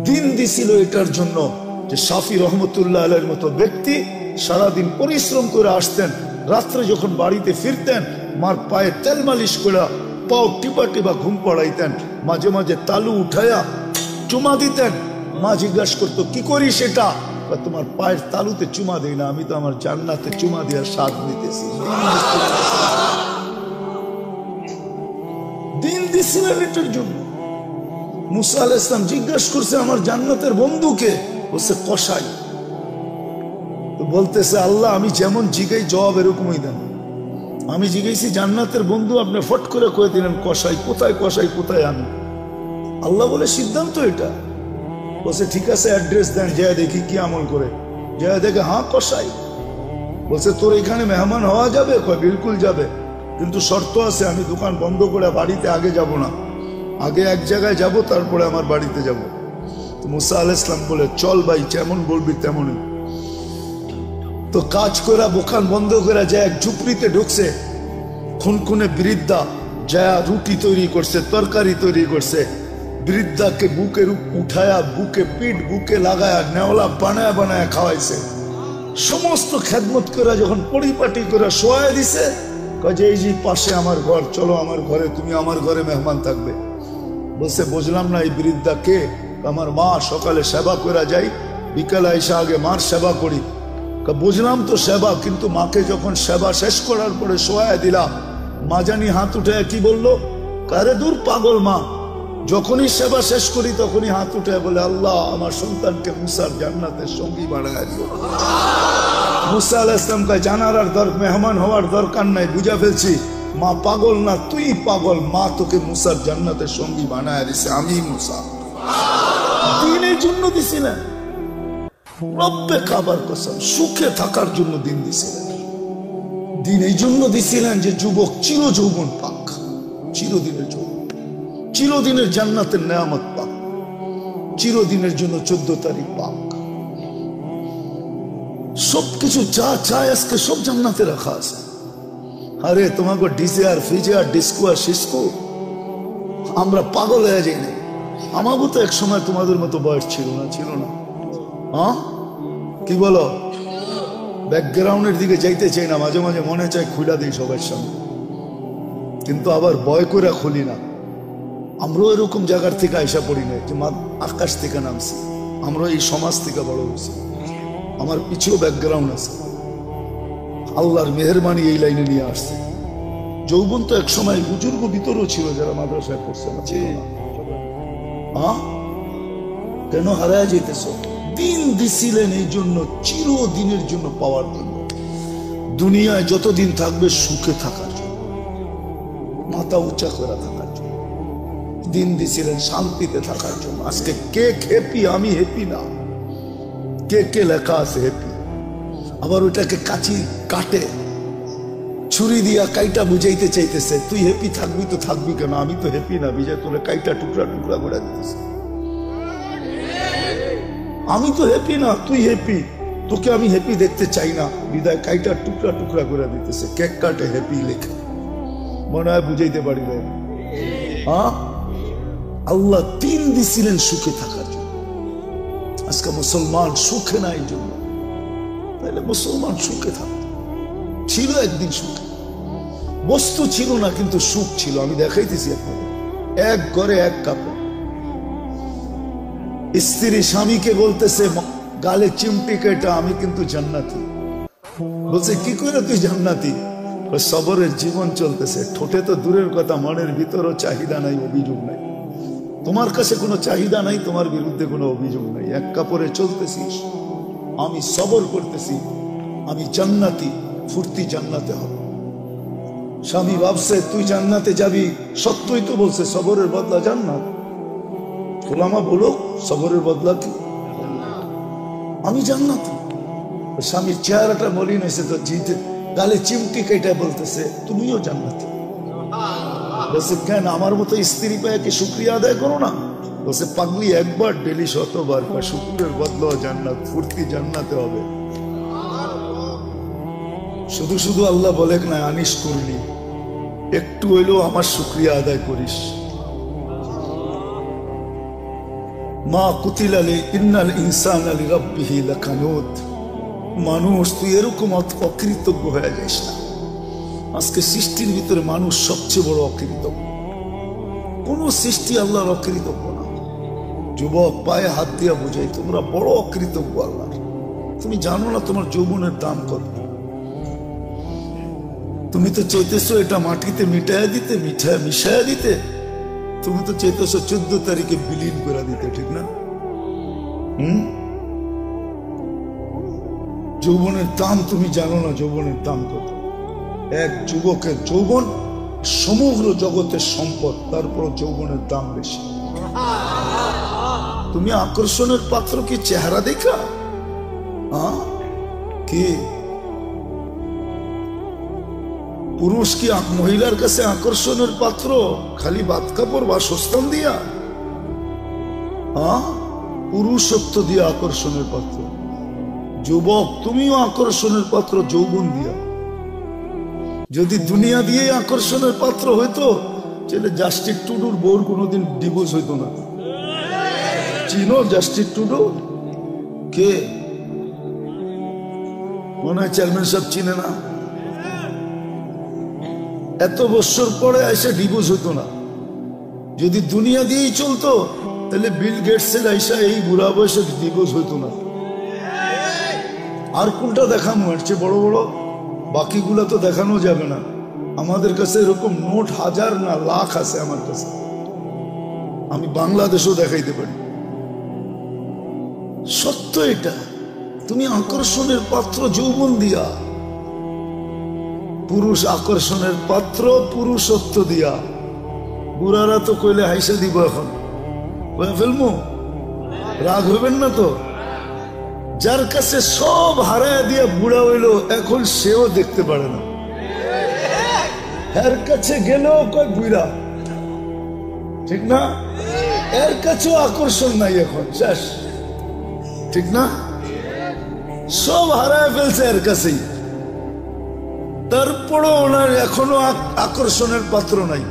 দিন দিছিল এটার জন্য যে শাফি রহমতুল্লাহ আলাইহির মতো ব্যক্তি সারাদিন পরিশ্রম করে আসতেন, রাত্রে যখন বাড়িতে ফিরতেন মার পায়ে তেল মালিশ করে পাও টিপা টিপা ঘুম পড়াইতেন, মাঝে মাঝে তালু উঠাইয়া চুমা দিতেন। মা জিজ্ঞাসা করতো কি করি সেটা? তোমার পায়ের তালুতে চুমা দিই না, আমি তো আমার জান্নাতে চুমা দেওয়ার স্বাদ নিতেছি। দিন দিছিলেন এটার জন্য। মুসা আলাইহিস সালাম জিজ্ঞাসা করছে আমার জান্নাতের বন্ধুকে, বলছে কসাই। তো বলতেছে আল্লাহ আমি যেমন জিগাই জবাব এরকমই দেন। আমি জিজ্ঞাসি জান্নাতের বন্ধু, আপনি ফট করে কয়ে দিলেন কসাই। কোথায় কসাই, কোথায় আমি? আল্লাহ বলে সিদ্ধান্ত এটা। বলছে ঠিক আছে অ্যাড্রেস দেন, যা দেখি কি আমল করে। যা দেখে হ্যাঁ কসাই। বলছে তোর এখানে মেহমান হওয়া যাবে? কয় বিলকুল যাবে, কিন্তু শর্ত আছে, আমি দোকান বন্ধ করে বাড়িতে আগে যাব না, আগে এক জায়গায় যাব তারপরে আমার বাড়িতে যাব। তো মুসা আলাইহিস সালাম বলে চল ভাই, যেমন বলবি তেমনই। তো কাজ করে দোকান বন্ধ করে যায় এক ঝুপড়িতে ঢুকছে। খুনখুনে বৃদ্ধা যায় রুটি তৈরি করছে, তরকারি তৈরি করছে। বৃদ্ধাকে বুকে উঠায়া বুকে পিঠ বুকে লাগায়া নেওলা বানায় বানায় খাওয়াইছে। সমস্ত খেদমত করে যখন পরিপাটি করে শোয়া দিছে, কাজে এই যে পাশে আমার ঘর, চলো আমার ঘরে, তুমি আমার ঘরে মেহমান থাকবে। বলছে বুঝলাম না এই বৃদ্ধা কে? আমার মা, সকালে সেবা করে যাই, বিকালে এসে আগে মার সেবা করি। বুঝলাম তো সেবা, কিন্তু মাকে যখন সেবা শেষ করার পরে শোয়া দিলাম, মা জানি হাত উঠে কি বললো, কারে দূর পাগল মা, যখনই সেবা শেষ করি তখনই হাত উঠে বলে আল্লাহ আমার সন্তানকে মুসার জান্নাতের সঙ্গী বানায় দিও। মুসা আলাইহিস সালাম কয় জানার আর মেহমান হওয়ার দরকার নাই, বুঝা ফেলছি মা পাগল না, তুই পাগল। মা তোকে মুসার জান্নাতের সঙ্গী বানায় দিছে, আমি মুসা। দিনের জন্য দিছি না, রব্বে কাবার কসম, সুখে থাকার জন্য দিন দিছিলেন। দিন এই জন্য দিছিলেন যে যুবক চির যৌবন পাক, চিরদিনের যৌবন, চিরদিনের জান্নাতের নেয়ামত পাক, চিরদিনের জন্য 14 তারিখ পাক। সবকিছু যা চায় আজকে সব জান্নাতে রাখা আছে। আরে তোমাকে ডিজে আর ফিজে আর ডিস্কো আর সিস্কো আমরা পাগল হয়ে যাই না। আমারও তো এক সময় তোমাদের মতো বয়স ছিল না, ছিল না? হ্যাঁ কি বলো? ব্যাকগ্রাউন্ডের দিকে যাইতে চাই না, মাঝে মাঝে মনে চায় খুলে দিই সবার সামনে, কিন্তু আবার ভয় করে খুলি না। আমরাও এরকম জায়গার থেকে আইসা পড়ি না যে আকাশ থেকে নামছি, আমরা এই সমাজ থেকে বড় হয়েছি। আমার পিছেও ব্যাকগ্রাউন্ড আছে, আল্লাহর মেহেরবানি এই লাইনে নিয়ে আসছে। যৌবন তো এক সময় বুজুর্গ ভিতরেও ছিল যারা মাদ্রাসায় পড়ছে না, ছিল না? কেন হারায় যেতেছ? দিন দিছিলেন এই জন্য, চিরদিনের জন্য পাওয়ার জন্য। দুনিয়ায় যতদিন থাকবে সুখে থাকার জন্য, মাথা উঁচা করে থাকার জন্য। দিন দিছিলেন শান্তিতে থাকার জন্য। আজকে কে হ্যাপি? আমি হ্যাপি না। কে কে লেখা আছে হ্যাপি? আবার ওইটাকে কাচি কাটে ছুরি দিয়া কাইটা বুঝাইতে চাইতেছে তুই হ্যাপি থাকবি তো থাকবি কেন? আমি তো হ্যাপি না, বিজয় তোলে কাইটা টুকরা টুকরা করে দিতেছে। আমি তো হ্যাপি না, তুই হ্যাপি, তোকে আমি হ্যাপি দেখতে চাই না, বিদায় কাইটা টুকরা টুকরা করে দিতেছে। কেক কাটে হ্যাপি লেখে, মনে হয় বুঝাইতে পারি না। আল্লাহ দিন দিছিলেন সুখে থাকার জন্য। আজকে মুসলমান সুখে না এই জন্য, তাহলে মুসলমান সুখে থাকত। ছিল একদিন সুখে, বস্তু ছিল না কিন্তু সুখ ছিল। আমি দেখাইতেছি আপনাদের, এক ঘরে এক কাপড়। স্ত্রী স্বামীকে বলতেছে গালে চিমটি কেটা, আমি কিন্তু জান্নাতি। বলছে কি করে তুই জান্নাতি? সবরের জীবন চলতেছে, ঠোঁটে তো দূরের কথা, মনের ভিতরও চাহিদা নাই, অভিযোগ নাই। তোমার কাছে কোনো চাহিদা নাই, তোমার বিরুদ্ধে কোনো অভিযোগ নাই। এক কাপড়ে চলতেছিস, আমি সবর করতেছি, আমি জান্নাতি, ফুর্তি জান্নাতে হবে। স্বামী ভাবছে তুই জান্নাতে যাবি, সত্যই তো বলছে সবরের বদলা জান্নাত। ওলামা বলো সবরের বদলা কি? আমি জান্নাতি। স্বামীর চেহারাটা মলিন হয়েছে তো, জিতে গালে চিমটি কেটে বলতেছে তুমিও জান্নাতি। বলছে কেন, আমার মতো স্ত্রী পায় কি শুকরিয়া আদায় করো না? বলছে পাগলি, একবার ডেলি 100 বার, শুকুরের বদলা জান্নাত, ফুর্তি জান্নাতে হবে। শুধু শুধু আল্লাহ বলে না আনিস করলি, একটু হইলেও আমার শুকরিয়া আদায় করিস। মা কুতিলা ইন্নাল ইনসানা লিরাব্বিহি লাকানুত। মানুষ তুই এরকম অকৃতজ্ঞ হয়ে যাস না। আজকে সৃষ্টির ভিতরে মানুষ সবচেয়ে বড় অকৃতজ্ঞ। কোন সৃষ্টি আল্লাহর অকৃতজ্ঞ না। যুবক পায়ে হাত দিয়া বুঝাই, তোমরা বড় অকৃতজ্ঞ আল্লাহর। তুমি জানো না তোমার যৌবনের দাম কত। তুমি তো চাইতেছো এটা মাটিতে মিশায়া দিতে। তুমি তো চাইতেছো 14 তারিখে বিলীন করে দিতে, ঠিক না? যৌবনের দাম তুমি জানো না, যৌবনের দাম কত। এক যুবকের যৌবন সমগ্র জগতের সম্পদ, তারপর যৌবনের দাম বেশি। তুমি আকর্ষণের পাত্র কি চেহারা দেখা? কি পুরুষ কি মহিলার কাছে আকর্ষণের পাত্র খালি বাদ কাপড় বা সস্তান দিয়া? পুরুষত্ব দিয়া আকর্ষণের পাত্র। যুবক তুমিও আকর্ষণের পাত্র যৌবন দিয়া। যদি দুনিয়া দিয়ে আকর্ষণের পাত্র হইতো তাহলে জাস্টিস টুডুর বউর কোনোদিন ডিভোর্স হইতো না। চিনো জাস্টিস টুডু? কে? মনে হয় চেয়ারম্যান সাহেব চিনে না। এত বছর পরে এসে ডিভোর্স হইতো না। যদি দুনিয়া দিয়েই চলতো তাহলে বিল গেটসের আইসা এই বুড়া বয়সে ডিভোর্স হইতো না। আর কোনটা দেখানো হচ্ছে বড় বড়? বাকিগুলা তো দেখানো যাবে না। আমাদের কাছে এরকম নোট হাজার না লাখ আছে আমার কাছে। আমি বাংলাদেশও দেখাইতে পারি। সত্য এটা। তুমি আকর্ষণের পাত্র যৌবন দিয়া। পুরুষ আকর্ষণের পাত্র পুরুষত্ব দিয়া। বুড়ারা তো কইলে হাইসা দিব, এখন ফেলবো, রাগ হইবেন না তো। যার কাছে সব হারায় দিয়া বুড়া হইলো, এখন সেও দেখতে পারে না। এর কাছে গেলেও কয় বুড়া, ঠিক না? এর কাছেও আকর্ষণ নাই এখন, শেষ, ঠিক না? সব হারায় ফেলছে এর কাছেই, তারপরও ওনার এখনো আকর্ষণের পাত্র নাই।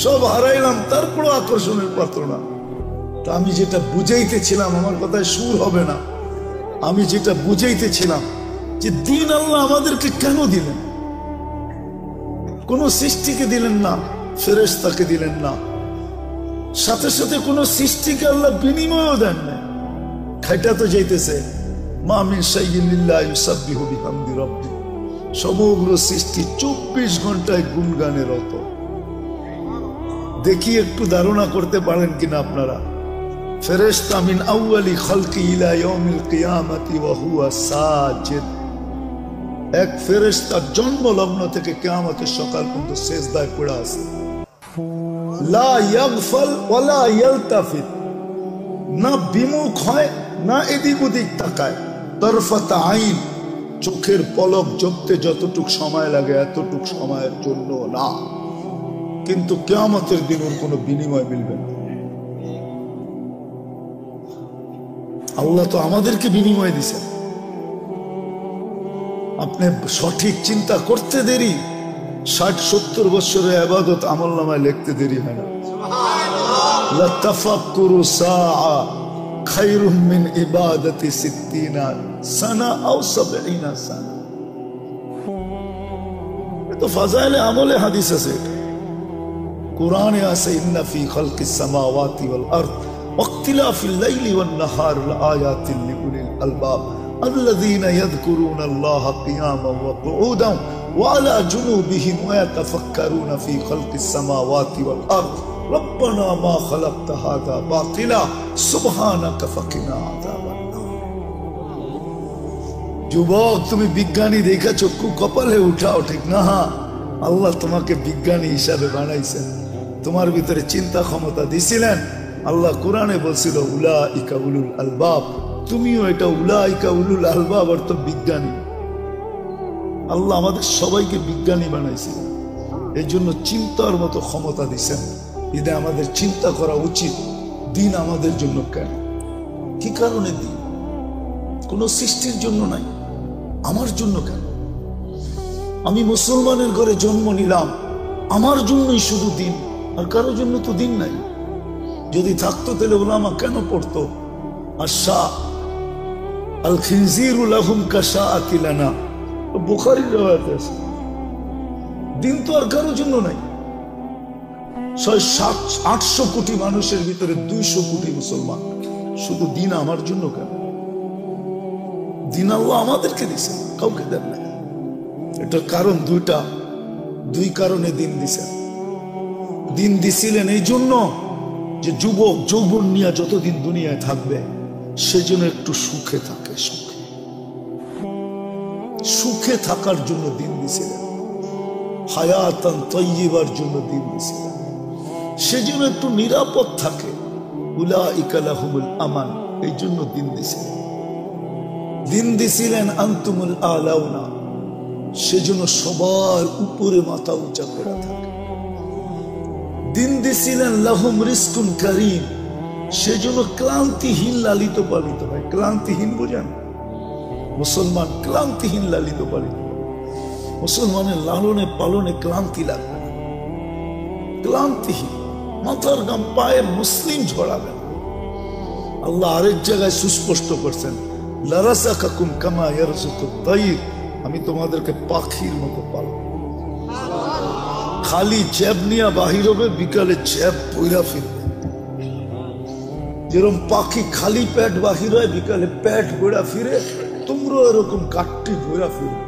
সব হারাইলাম, তারপরও আকর্ষণের পাত্র না। তা আমি যেটা বুঝাইতেছিলাম, আমার কথায় সুর হবে না, আমি যেটা বুঝাইতেছিলাম যে দিন আল্লাহ আমাদেরকে কেন দিলেন? কোন সৃষ্টিকে দিলেন না, ফেরেশতাকে দিলেন না, সাথে সাথে কোন সৃষ্টিকে আল্লাহ বিনিময়ও দেন না। খাইটা তো যাইতেছে, মা মিন শাইইন ইল্লা ইউসাব্বিহু বিহামদি রাব্বি। সমগ্র সৃষ্টি 24 ঘন্টায় গুণগানে রত। দেখি একটু ধারণা করতে পারেন কিনা আপনারা। ফেরেশতা মিন আউয়ালি খালকি ইলা ইয়াউমিল কিয়ামতি ওয়া হুয়া সাজিদ। এক ফেরেশতা জন্মলগ্ন থেকে কিয়ামতের সকাল পর্যন্ত সিজদায় পড়ে আছে। লা ইয়াগফাল ওয়া লা ইয়ালতাফিত। না বিমুখ হয়, না এদিক ওদিক তাকায়। তরফাত আইন, চোখের পলক জপতে যতটুক সময় লাগে এতটুক সময়ের জন্য না। কিন্তু কিয়ামতের দিন ওর কোনো বিনিময় মিলবে না। আল্লাহ তো আমাদেরকে বিনিময় দিছেন। আপনি সঠিক চিন্তা করতে দেরি, 60-70 বছরের ইবাদত আমলনামায় লিখতে দেরি হয় না। লা তাফাক্কুরু সাআ খায়রুম মিন ইবাদাতি 60 সানা আও 70 সানা। তো ফাজাইলে আমলে হাদিস আছে, কোরআনে আছে, ইন্না ফি খালকিস সামাওয়াতি ওয়াল আরদ ওয়াখতিলাফিল লাইলি ওয়ান নাহার লাআয়াতিন লিউলিল আলবাব الذين يذكرون الله قياما وقعودا وعلى جنوبهم ويتفكرون في خلق السماوات والأرض ربنا ما خلقت هذا باطلا سبحانك فقنا عذاب النار। যুবক, তুমি বিজ্ঞানী দেখা চক্ষু কপালে উঠাও, ঠিক না? আল্লাহ তোমাকে বিজ্ঞানী হিসাবে বানাইছেন, তোমার ভিতরে চিন্তা ক্ষমতা দিছিলেন। আল্লাহ কোরআনে বলছিল উলাইকা উলুল আলবাব। তুমিও এটা উলাইকা উলুল আলবাব অর্থ বিজ্ঞানী। আল্লাহ আমাদের সবাইকে বিজ্ঞানী বানাইছেন, এই জন্য চিন্তার মতো ক্ষমতা দিছেন। এটা আমাদের চিন্তা করা উচিত, দিন আমাদের জন্য কেন, কি কারণে দিন? কোন সৃষ্টির জন্য নাই, আমার জন্য কেন? আমি মুসলমানের ঘরে জন্ম নিলাম, আমার জন্যই শুধু দিন, আর কারোর জন্য তো দিন নাই। যদি থাকতো তাহলে উলামা কেন পড়তো? আশা আল খিনজিরু লাহুম কাশাআতি লানা, বুখারীর riwayat আছে। দিন তো আর কারোর জন্য নাই। 600-800 কোটি মানুষের ভিতরে 200 কোটি মুসলমান, শুধু দিন আমার জন্য কেন? দিন আল্লাহ আমাদেরকে দিছে, কাউকে দেন না। এটার কারণ দুই কারণে দিন দিছেন। দিন দিছিলেন এই জন্য যে যুবক যৌবন নিয়ে যতদিন দুনিয়ায় থাকবে সেজন্য একটু সুখে থাকে, সুখে থাকার জন্য দিন দিছিলেন। হায়াতান তাইয়্যিবার জন্য দিন দিছিলেন, সেজন্য একটু নিরাপদ থাকে। উলাইকা লাহুমুল আমান, এই জন্য দিন দিছিলেন। দিন দিছিলেন আনতুমুল আলাউনা, সেজন্য সবার উপরে মাথা উঁচা করে থাকে। দিন দিছিলেন লাহুম রিজকুন কারীম, সেজন্য ক্লান্তিহীন লালিত পালিত হয়। ক্লান্তিহীন বোঝেন? মুসলমান ক্লান্তিহীন লালিত পালিত। মুসলমানের লালনে পালনে ক্লান্তি লাগবে না, ক্লান্তিহীন, মাথার গাম পায়ের মুসলিম ঝরাবে না। আল্লাহ আরেক জায়গায় সুস্পষ্ট করছেন, লারাযাকাকুম কামা ইয়ারযুকুত তাইর, আমি তোমাদেরকে পাখির মতো পালব। খালি জ্যাব নিয়ে বাহির হবে, বিকালে জ্যাব বইরা ফিরবে। যেরকম পাখি খালি পেট বাহির হয়, বিকালে পেট বইরা ফিরে, তোমরাও এরকম কাটটি বইরা ফিরবে।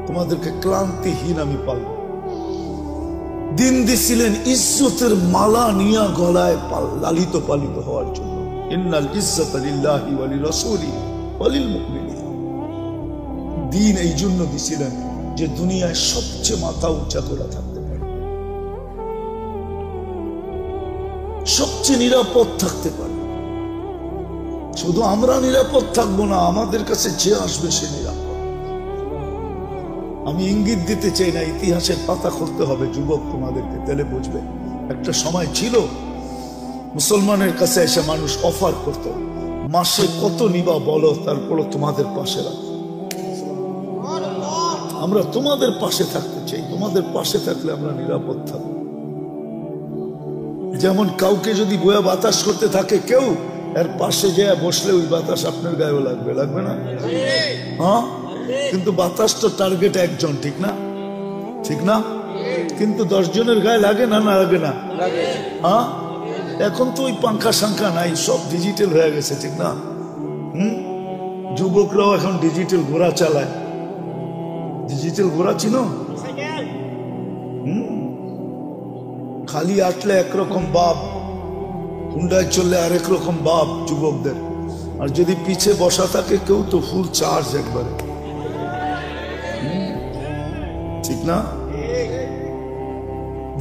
তোমাদেরকে ক্লান্তিহীন আমি পালব। দিন দিছিলেন ইজ্জতের মালা নিয়া গলায় লালিত পালিত হওয়ার জন্য। ইন্নাল ইজ্জাতা লিল্লাহি ওয়া লিরাসূলিহি ওয়া লিল মুমিনিন। দিন এই জন্য দিছিলেন যে দুনিয়ায় সবচেয়ে মাথা উঁচা করে থাকতে পারে, সবচেয়ে নিরাপদ থাকতে পারে। শুধু আমরা নিরাপদ থাকবো না, আমাদের কাছে যে আসবে সে নিরাপদ। আমি ইঙ্গিত দিতে চাই না, ইতিহাসের পাতা খুলতে হবে যুবক তোমাদেরকে, তাহলে বুঝবে। একটা সময় ছিল মুসলমানের কাছে এসে মানুষ অফার করত, মাসে কত নিবা বলো, তারপরও তোমাদের পাশে রাখো। আমরা তোমাদের পাশে থাকতে চাই, তোমাদের পাশে থাকলে আমরা নিরাপদ থাকবো। যেমন কাউকে যদি বয়া বাতাস করতে থাকে কেউ, এর পাশে যে বসলে ওই বাতাস আপনার গায়েও লাগবে, লাগবে না? হ্যাঁ, কিন্তু বাতাস তো টার্গেট একজন, ঠিক না? ঠিক না? কিন্তু 10 জনের গায়ে লাগে না, না লাগে না? হ্যাঁ, এখন তো ওই পাঙ্খা সাংখা নাই, সব ডিজিটাল হয়ে গেছে, ঠিক না? যুবকরাও এখন ডিজিটাল ঘোড়া চালায়। ডিজিটাল ঘোড়া চিনো? খালি আটলে একরকম বাপ, হুন্ডায় চললে আরেক রকম বাপ যুবকদের। আর যদি পিছে বসা থাকে কেউ, তো ফুল চার্জ একবারে, ঠিক না?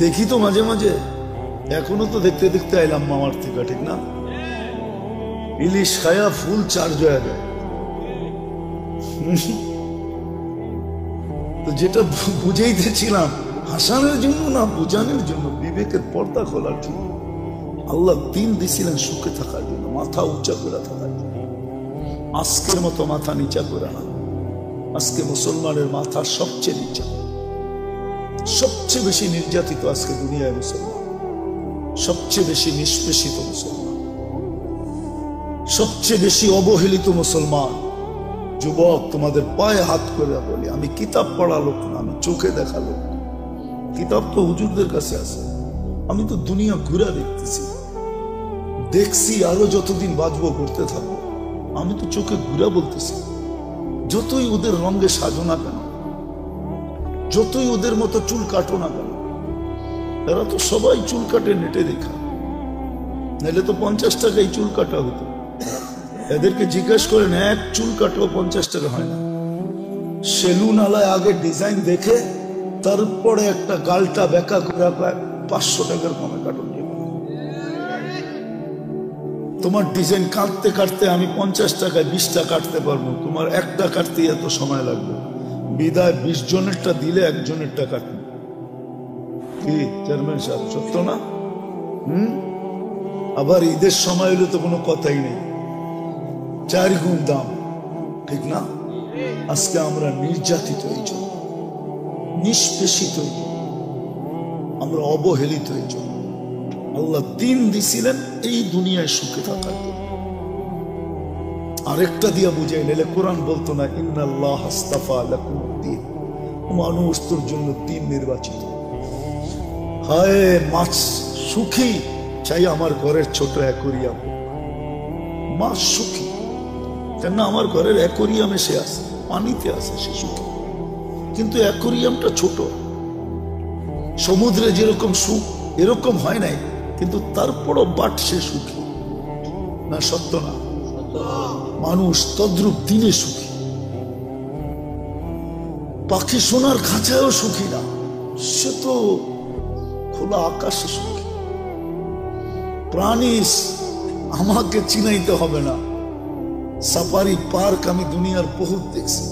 দেখি তো মাঝে মাঝে, এখনো তো দেখতে দেখতে আইলাম মামার থেকে, ঠিক না? ইলিশ খায়া ফুল চার্জ হয়ে যায়। তো যেটা বুঝাইতেছিলাম, হাসানের জন্য না, বুঝানোর জন্য, বিবেকের পর্দা খোলার জন্য। আল্লাহ দিন দিছিলেন সুখে থাকার জন্য, মাথা উঁচা করে থাকার জন্য। আজকের মতো মাথা নিচা করে না। আজকে মুসলমানের মাথা সবচেয়ে নিচা, সবচেয়ে বেশি নির্যাতিত আজকে দুনিয়ায় মুসলমান, সবচেয়ে বেশি নিষ্পেষিত মুসলমান, সবচেয়ে বেশি অবহেলিত মুসলমান। যুবক, তোমাদের পায়ে হাত করে বলি, আমি কিতাব পড়া লোক না, আমি চোখে দেখা লোক। কিতাব তো হুজুরদের কাছে আছে, আমি তো দুনিয়া ঘুরে দেখতেছি, দেখছি, আরো যতদিন বাঁচবো করতে থাকবো। আমি তো চোখে ঘুরে বলতেছি, যতই ওদের রঙে সাজো না কেন, যতই ওদের মতো চুল কাটো না কেন, এরা তো সবাই চুল কাটে নেটে দেখা, নাহলে তো 50 টাকায় চুল কাটা হতো। এদেরকে জিজ্ঞেস করেন, এক চুল কাটলেও 50 টাকা হয় না। সেলুন আলায় আগে ডিজাইন দেখে তারপরে একটা গালটা বেঁকা করে 500 টাকার কমে কাটুন। তোমার ডিজাইন কাটতে কাটতে আমি 50 টাকায় 20টা কাটতে পারবো, তোমার একটা কাটতে এত সময় লাগবে। বিদায় 20 জনেরটা দিলে 1 জনেরটা কাটবে। কি চেয়ারম্যান সাহেব, সত্য না? আবার ঈদের সময় হলে তো কোনো কথাই নেই, 4 গুণ দাম, ঠিক না? আজকে আমরা নির্যাতিত এই জন্য, নিষ্পেষিত এই জন্য, আমরা অবহেলিত এই জন্য। আল্লাহ দিন দিছিলেন এই দুনিয়ায় সুখে থাকার জন্য। আরেকটা দিয়া বুঝাই নিলে কোরআন বলতো না ইন্নাল্লাহ আস্তাফা লাকুমুদ্দিন, মানুষ তোর জন্য দিন নির্বাচিত। হায় মাছ সুখী চাই আমার ঘরের ছোট অ্যাকোরিয়াম, মাছ সুখী কেন আমার ঘরের অ্যাকোরিয়ামে সে আছে, পানিতে আছে, সে সুখী। কিন্তু অ্যাকোরিয়ামটা ছোট, সমুদ্রে যেরকম সুখ এরকম হয় নাই, কিন্তু তারপরও বাট সে সুখী না, সত্য না? মানুষ তদ্রুপ দিনে সুখী। পাখি সোনার খাঁচায়ও সুখী না, সে তো খোলা আকাশে সুখী। প্রাণী আমাকে চিনাইতে হবে না, সাফারি পার্ক আমি দুনিয়ার বহুত দেখছি,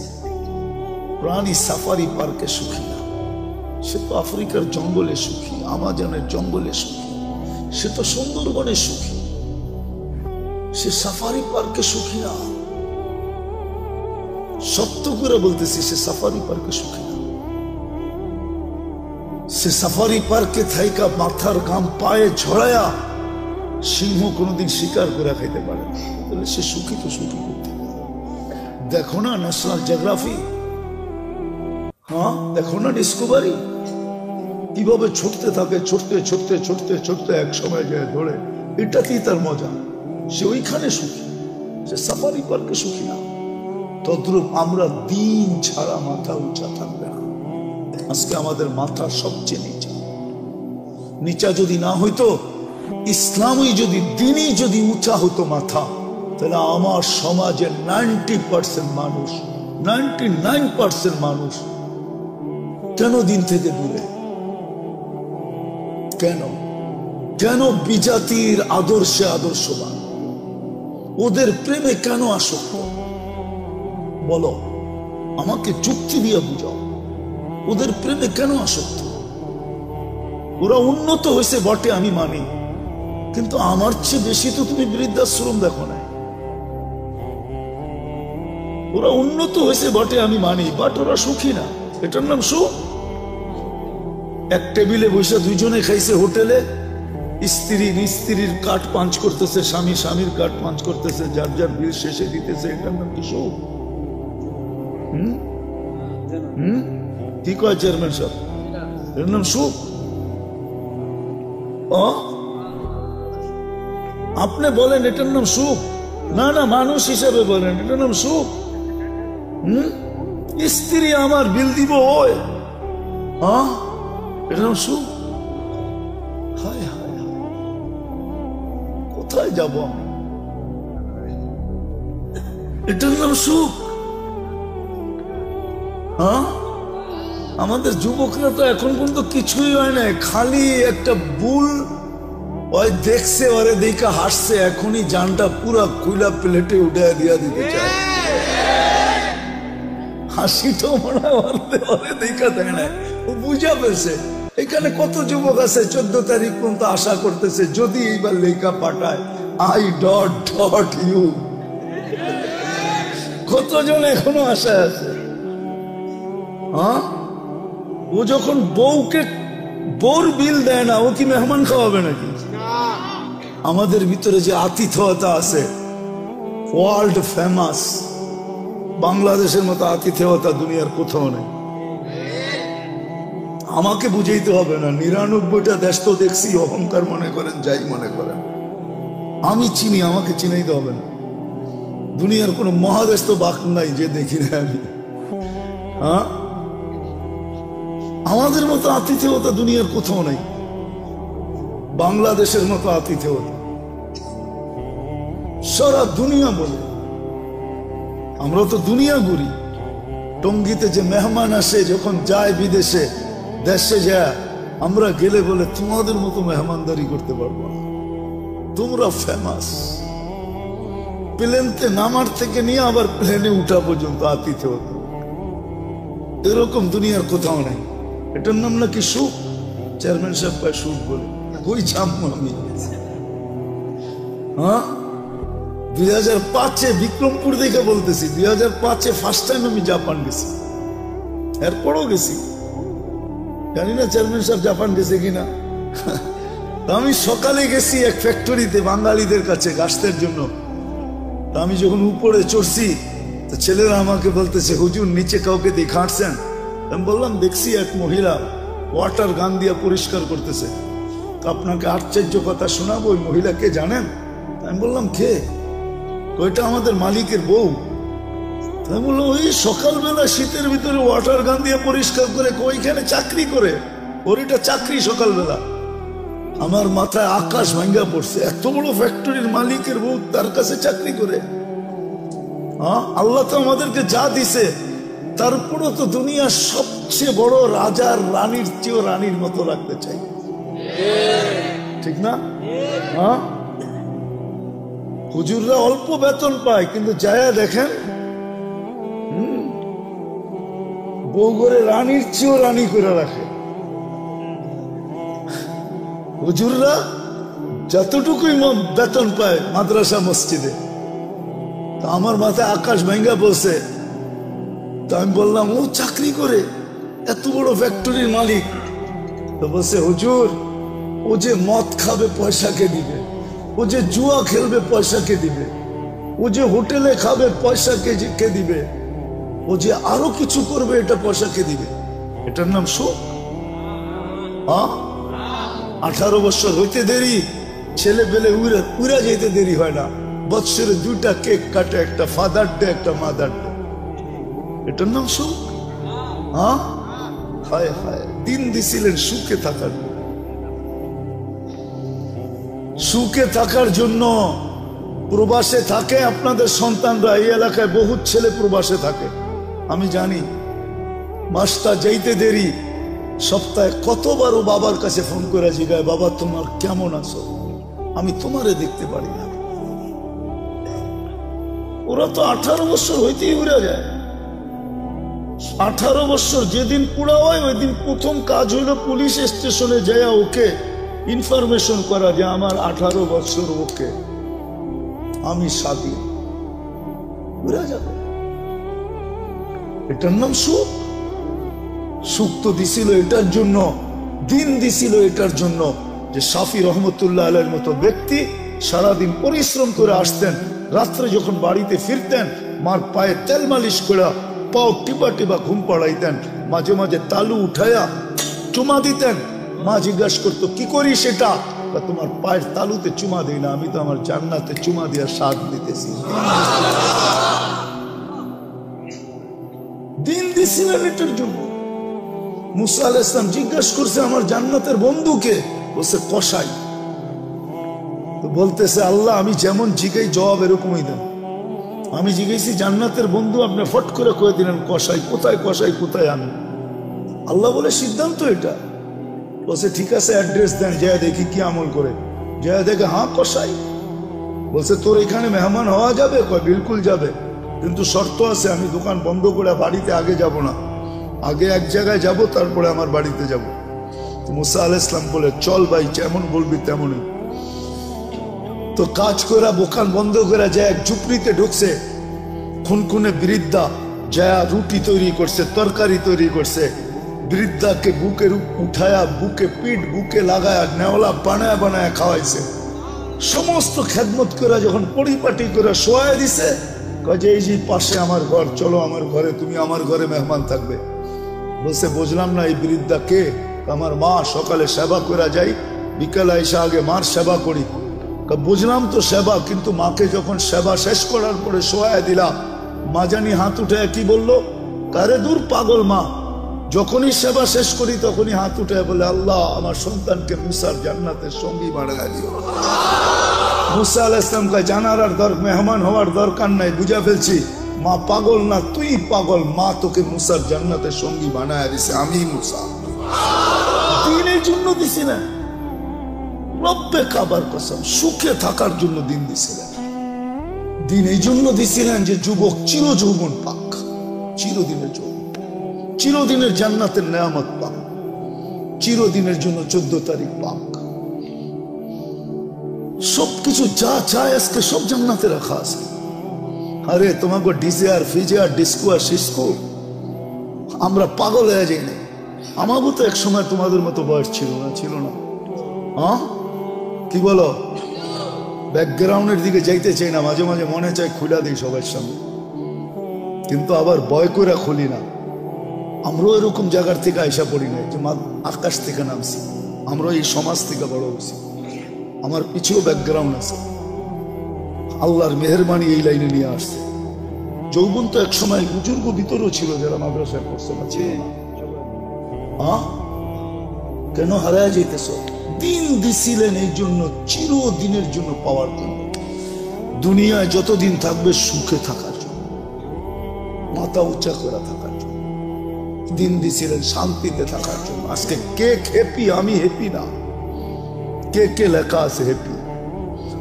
প্রাণী সাফারি পার্কে সুখী না, সে তো আফ্রিকার জঙ্গলে সুখী, আমাজনের জঙ্গলে সুখী, সে তো সুন্দরবনে সুখী, সে সাফারি পার্কে সুখী না। সত্য করে বলতেছি, সে সাফারি পার্কে সুখী না। সে সাফারি পার্কে থাইকা মাথার ঘাম পায়ে ঝরায়া সিংহ কোনোদিন শিকার করে খাইতে পারে না, তাহলে সে সুখী তো সুখী করতে। দেখো না ন্যাশনাল জিওগ্রাফি, হ্যাঁ দেখো না ডিসকভারি, কিভাবে ছুটতে থাকে, ছুটতে ছুটতে ছুটতে ছুটতে এক সময় যায় ধরে। এটাতেই তার মজা, সে ওইখানে সুখী, সে সাফারি পার্কে সুখী না। তদ্রূপ আমরা দিন ছাড়া মাথা উঁচা থাকবে না। আজকে আমাদের মাথা সবচেয়ে নিচা। নিচা যদি না হইতো, ইসলামই যদি, দিনই যদি উঁচা হতো মাথা, তাহলে আমার সমাজের 90% মানুষ, 99% মানুষ কেন দিন থেকে দূরে? কেন কেন বিজাতির আদর্শে আদর্শবান, ওদের প্রেমে কেন আসক্ত? বলো, আমাকে যুক্তি দিয়ে বুঝাও, ওদের প্রেমে কেন আসক্ত? ওরা উন্নত হয়েছে বটে, আমি মানি, কিন্তু আমার চেয়ে বেশি তো তুমি বৃদ্ধাশ্রম দেখো না। ওরা উন্নত হয়েছে বটে, আমি মানি, বাট ওরা সুখী না। এটার নাম সুখ? এক টেবিলে বসে দুইজনে খাইছে হোটেলে, স্ত্রী স্ত্রীর কাঠ পাঞ্চ করতেছে, স্বামী স্বামীর কাঠ পাঞ্চ করতেছে, যার যার বিল শেষে দিতেছে, এটার নাম কি সুখ? কি কয় চেয়ারম্যান সাহেব, এর নাম সুখ? আপনি বলেন এটার নাম সুখ? না না, মানুষ হিসাবে বলেন এটার নাম সুখ? স্ত্রী আমার বিল দিব, ওই এটার নাম সুখ? হায় হায় হায়, কোথায় যাব আমি? এটার নাম সুখ? আমাদের যুবকরা তো এখন পর্যন্ত কিছুই হয় না, খালি একটা বুল ওই দেখছে, ওরে দেখা হাসছে, এখনই জানটা পুরা কুইলা প্লেটে উঠে দিয়া দিতে চায়। হাসিটাও মনে হয় ওরে দেখা দেয় না, ও বুঝা পেয়েছে। এখানে কত যুবক আছে 14 তারিখ পর্যন্ত আশা করতেছে যদি এইবার লেখা পাঠায় I.U। কতজন এখনো আশায় আছে? ও যখন বউকে বোর বিল দেয় না, ও কি মেহমান খাওয়াবে নাকি? আমাদের ভিতরে যে আতিথেয়তা আছে, ওয়ার্ল্ড ফেমাস, বাংলাদেশের মতো আতিথেয়তা দুনিয়ার কোথাও নেই। আমাকে বুঝাইতে হবে না, 99টা দেশ তো দেখছি, অহংকার মনে করেন, যাই মনে করেন, আমি চিনি, আমাকে চিনাইতে হবে না। দুনিয়ার কোন মহাদেশ তো বাক নাই যে দেখি না আমি। আমাদের মতো আতিথেয়তা দুনিয়ার কোথাও নাই, বাংলাদেশের মতো আতিথেয়তা সারা দুনিয়া বলে। আমরা তো দুনিয়া ঘুরি, টঙ্গিতে যে মেহমান আসে যখন যায় বিদেশে, দেশে যায়, আমরা গেলে বলে তোমাদের মতো মেহমানদারি করতে পারবো না, তোমরা ফেমাস। প্লেনতে নামার থেকে নিয়ে আবার প্লেনে উঠা পর্যন্ত আতিথেয়তা, এরকম দুনিয়ার কোথাও নেই। এটার নাম নাকি সুখ? চেয়ারম্যান সাহেব পায় সুখ বলে, কই ছামু আমি? 2005-এ বিক্রমপুর দেখে বলতেছি, 2005-এ ফার্স্ট টাইম আমি জাপান গেছি, এরপরও গেছি, জানি না চেয়ারম্যান সাহেব জাপান গেছে কিনা। আমি সকালে গেছি এক ফ্যাক্টরিতে বাঙালিদের কাছে গাছতের জন্য। আমি যখন উপরে চড়ছি তো ছেলেরা আমাকে বলতেছে, হুজুর নিচে কাউকে দেখাচ্ছেন? আমি বললাম, দেখছি এক মহিলা ওয়াটার গান দিয়ে পরিষ্কার করতেছে। আপনাকে আশ্চর্য কথা শোনাবো, ওই মহিলাকে জানেন? আমি বললাম, কে? ওইটা আমাদের মালিকের বউ। আমি বললাম, ওই সকালবেলা শীতের ভিতরে ওয়াটার গান দিয়ে পরিষ্কার করে ওইখানে চাকরি করে, ওর এটা চাকরি সকালবেলা। আমার মাথায় আকাশ ভাঙ্গা পড়ছে, এত বড় ফ্যাক্টরির মালিকের বউ তার কাছে চাকরি করে। আল্লাহ তো আমাদেরকে যা দিছে, তারপরও তো দুনিয়ার সবচেয়ে বড় রাজার রানীর চেয়েও রানীর মতো রাখতে চাই, ঠিক না? হুজুররা অল্প বেতন পায়, কিন্তু যায়া দেখেন বউ করে রানীর চেয়েও রানী করে রাখে। হুজুররা যতটুকুই বেতন পায় মাদ্রাসা মসজিদে, তো আমার মাথায় আকাশ ভাঙ্গা বলছে। তো আমি বললাম, ও চাকরি করে, এত বড় ফ্যাক্টরির মালিক। তো বলছে, হুজুর ও যে মদ খাবে পয়সা কে দিবে? ও যে জুয়া খেলবে পয়সা কে দিবে? ও যে হোটেলে খাবে পয়সা কে দিবে? ও যে আরো কিছু করবে, এটা পয়সা কে দিবে? এটার নাম সুখ। 18 বছর হইতে দেরি, ছেলে পেলে উড়া যেতে দেরি হয় না। বৎসরে 2টা কেক কাটে, একটা ফাদার ডে, একটা মাদার ডে। এটার নাম সুখ? হায় হায়, দিন দিছিলেন সুখে থাকার, সুখে থাকার জন্য। প্রবাসে থাকে আপনাদের সন্তানরা, এই এলাকায় বহুত ছেলে প্রবাসে থাকে, আমি জানি। মাসটা যাইতে দেরি, সপ্তাহে কতবার ও বাবার কাছে ফোন করে জিগায়, বাবা তোমার কেমন আছো? আমি তোমারে দেখতে পারি না। ওরা তো 18 বছর হইতেই উড়ে যায়। 18 বছর যেদিন পুরা হয়, ওই দিন প্রথম কাজ হইলো পুলিশ স্টেশনে যায় ওকে ইনফরমেশন করা যে আমার 18 বছর, ওকে আমি স্বাধীন। উড়ে যাবে। এটার নাম সুখ? সুখ তো দিছিল এটার জন্য, দিন দিছিল এটার জন্য যে শাফি রহমতুল্লাহ আলাইহির মতো ব্যক্তি সারাদিন পরিশ্রম করে আসতেন, রাত্রে যখন বাড়িতে ফিরতেন মার পায়ে তেল মালিশ করে পাও টিপা টিপা ঘুম পাড়াইতেন, মাঝে মাঝে তালু উঠাইয়া চুমা দিতেন। মা জিজ্ঞাসা করতো, কি করি সেটা? তোমার পায়ের তালুতে চুমা দিই না, আমি তো আমার জান্নাতে চুমা দিয়া স্বাদ দিতেছি। দিন দিছিলেন এটার জন্য। মুসা আলাইহিস সালাম জিজ্ঞাসা করছে, আমার জান্নাতের বন্ধুকে? বলছে, কসাই। তো বলতেছে, আল্লাহ আমি যেমন জিগাই জবাব এরকমই দেন। আমি জিজ্ঞেসি জান্নাতের বন্ধু, আপনি ফট করে কয়ে দিলেন কসাই। কোথায় কসাই, কোথায় আমি? আল্লাহ বলে, সিদ্ধান্ত এটা। বলছে, ঠিক আছে অ্যাড্রেস দেন, যা দেখি কি আমল করে। যা দেখে, হ্যাঁ কসাই। বলছে, তোর এখানে মেহমান হওয়া যাবে? কয়, বিলকুল যাবে, কিন্তু শর্ত আছে, আমি দোকান বন্ধ করে বাড়িতে আগে যাব না, আগে এক জায়গায় যাব, তারপরে আমার বাড়িতে যাব। তো মুসা আলাইহিস সালাম বলে, চল ভাই, যেমন বলবি তেমনই। তো কাজ করে দোকান বন্ধ করে যায় এক ঝুপড়িতে ঢুকছে। খুনখুনে বৃদ্ধা যায় রুটি তৈরি করছে, তরকারি তৈরি করছে। বৃদ্ধাকে বুকে উঠায়া, বুকে পিঠ বুকে লাগায়া, নেওলা বানায় বানায় খাওয়াইছে। সমস্ত খেদমত করে যখন পরিপাটি করে শোয়াই দিছে, কাজে এই যে পাশে আমার ঘর, চলো আমার ঘরে, তুমি আমার ঘরে মেহমান থাকবে। বলছে, বুঝলাম না এই বৃদ্ধা কে? আমার মা, সকালে সেবা করে যাই, বিকালে এসে আগে মার সেবা করি। বুঝলাম তো সেবা, কিন্তু মাকে যখন সেবা শেষ করার পরে শোয়া দিলাম, মা জানি হাত উঠে কি বললো, কারে দূর পাগল মা, যখনই সেবা শেষ করি তখনই হাত উঠে বলে, আল্লাহ আমার সন্তানকে মুসার জান্নাতের সঙ্গী বানায় দিও। মুসা আলাইহিস সালাম কয়, জানার আর মেহমান হওয়ার দরকার নাই, বুঝা ফেলছি, মা পাগল না, তুই পাগল। মা তোকে মুসার জান্নাতের সঙ্গী বানায় দিছে, আমি মুসা। দিনের জন্য দিছি না, রব্বে কাবার কসম, সুখে থাকার জন্য দিন দিছিলেন। দিন এই জন্য দিছিলেন যে যুবক চির যৌবন পাক, চিরদিনের জন্য, চিরদিনের জান্নাতের নেয়ামত পাক, চিরদিনের জন্য 14 তারিখ পাক। সবকিছু যা চায় আজকে সব জান্নাতে রাখা আছে। আরে তোমাকে ডিজে আর ফিজে আর ডিস্কো আর সিস্কো, আমরা পাগল হয়ে যাই না। আমারও তো এক সময় তোমাদের মতো বয়স ছিল না, ছিল না? কি বলো? ব্যাকগ্রাউন্ডের দিকে যাইতে চাই না, মাঝে মাঝে মনে চায় খুলে দিই সবার সামনে, কিন্তু আবার ভয় করে খুলি না। আমরাও এরকম জায়গার থেকে আইসা পড়ি না যে আকাশ থেকে নামছি, আমরা এই সমাজ থেকে বড় হয়েছি। আমার পিছুও ব্যাকগ্রাউন্ড আছে, আল্লাহর মেহেরবানি এই লাইনে নিয়ে আসছে। যৌবন তো এক সময় বুজুর্গ ভিতরেও ছিল যারা মাদ্রাসায় পড়ছে না, ছিল না? কেন হারায় যেতেছ? দিন দিছিলেন এই জন্য, চিরদিনের জন্য পাওয়ার জন্য। দুনিয়ায় যতদিন থাকবে সুখে থাকার জন্য, মাথা উঁচা করে থাকার জন্য দিন দিছিলেন, শান্তিতে থাকার জন্য। আজকে কে হ্যাপি? আমি হ্যাপি না। কে কে লেখা আছে হ্যাপি?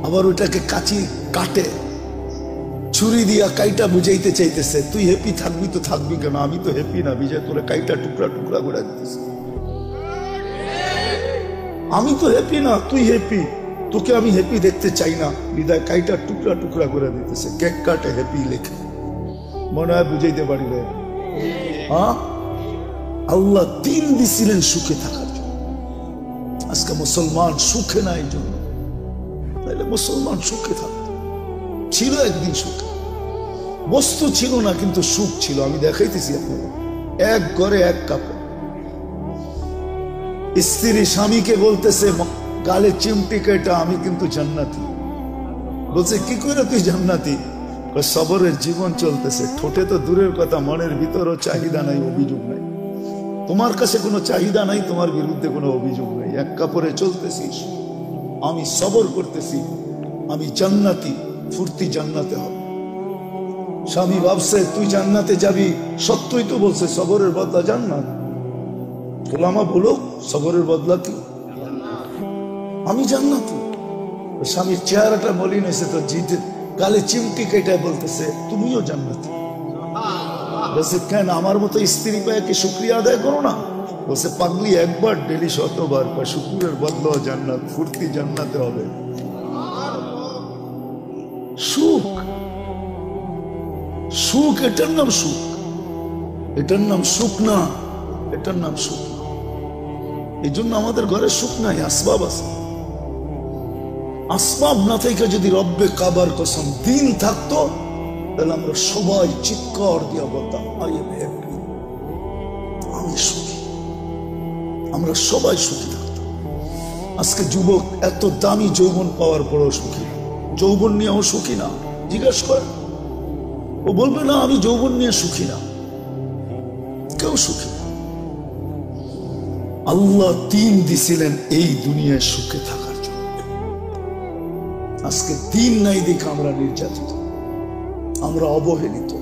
আবার ওইটাকে কাচি কাটে ছুরি দিয়া কাইটা বুঝাইতে চাইতেছে, তুই হ্যাপি থাকবি তো থাকবি কেন? আমি তো হ্যাপি না, বিজয় তোরে কাইটা টুকরা টুকরা করে দিতেছে। আমি তো হ্যাপি না, তুই হ্যাপি, তোকে আমি হ্যাপি দেখতে চাই না, বিদায় কাইটা টুকরা টুকরা করে দিতেছে। কেক কাটে হ্যাপি লেখে, মনে হয় বুঝাইতে পারিলে। আল্লাহ দিন দিছিলেন সুখে থাকার জন্য। আজকে মুসলমান সুখে না, এই জন্য। তাইলে মুসলমান সুখে থাকত, ছিল একদিন সুখে, বস্তু ছিল না কিন্তু সুখ ছিল। আমি দেখাইতেছি আপনাদের, এক ঘরে এক কাপড়। স্ত্রী স্বামীকে বলতেছে গালে চিমটি কেটা, আমি কিন্তু জান্নাতি। বলছে কি করে তুই জান্নাতি? সবরের জীবন চলতেছে, ঠোঁটে তো দূরের কথা, মনের ভিতরও চাহিদা নাই, অভিযোগ নাই। তোমার কাছে কোনো চাহিদা নাই, তোমার বিরুদ্ধে কোনো অভিযোগ নাই। এক কাপড়ে চলতেছিস, আমি সবর করতেছি, আমি জান্নাতি, ফুর্তি জান্নাতে হবে। স্বামী ভাবছে তুই জান্নাতে যাবি, সত্যই তো বলছে সবরের বদলা জান্নাত। ওলামা বলো সবরের বদলা কি? আমি জান্নাতি। স্বামীর চেহারাটা মলিন হয়েছে তো, জিতে গালে চিমটি কেটে বলতেছে তুমিও জান্নাতি। বলছে কেন, আমার মতো স্ত্রী পায় কি শুক্রিয়া আদায় করো না? বলছে পাগলি, একবার ডেলি 100 বার পায়, শুক্রের বদলা জান্নাত, ফুর্তি জান্নাতে হবে। সুখ, সুখ, এটার নাম সুখ, এটার নাম সুখ না, এটার নাম সুখ না। এই জন্য আমাদের ঘরে সুখ নাই, আসবাব আছে। আসবাব না থেকে যদি রব্বে কাবার কসম দিন থাকতো, তাহলে আমরা সবাই চিৎকার দিয়া বলতাম আই এম হ্যাপি, আমি সুখী। আমরা সবাই সুখী থাকতাম। আজকে যুবক এত দামি যৌবন পাওয়ার পরেও সুখী, যৌবন নিয়েও সুখী না। জিজ্ঞেস করে, ও বলবে না আমি যৌবন নিয়ে সুখী না। কেউ সুখী না। আল্লাহ দিন দিছিলেন এই দুনিয়ায় সুখে থাকার জন্য। আজকে দিন নাই দেখে আমরা নির্যাতিত, আমরা অবহেলিত।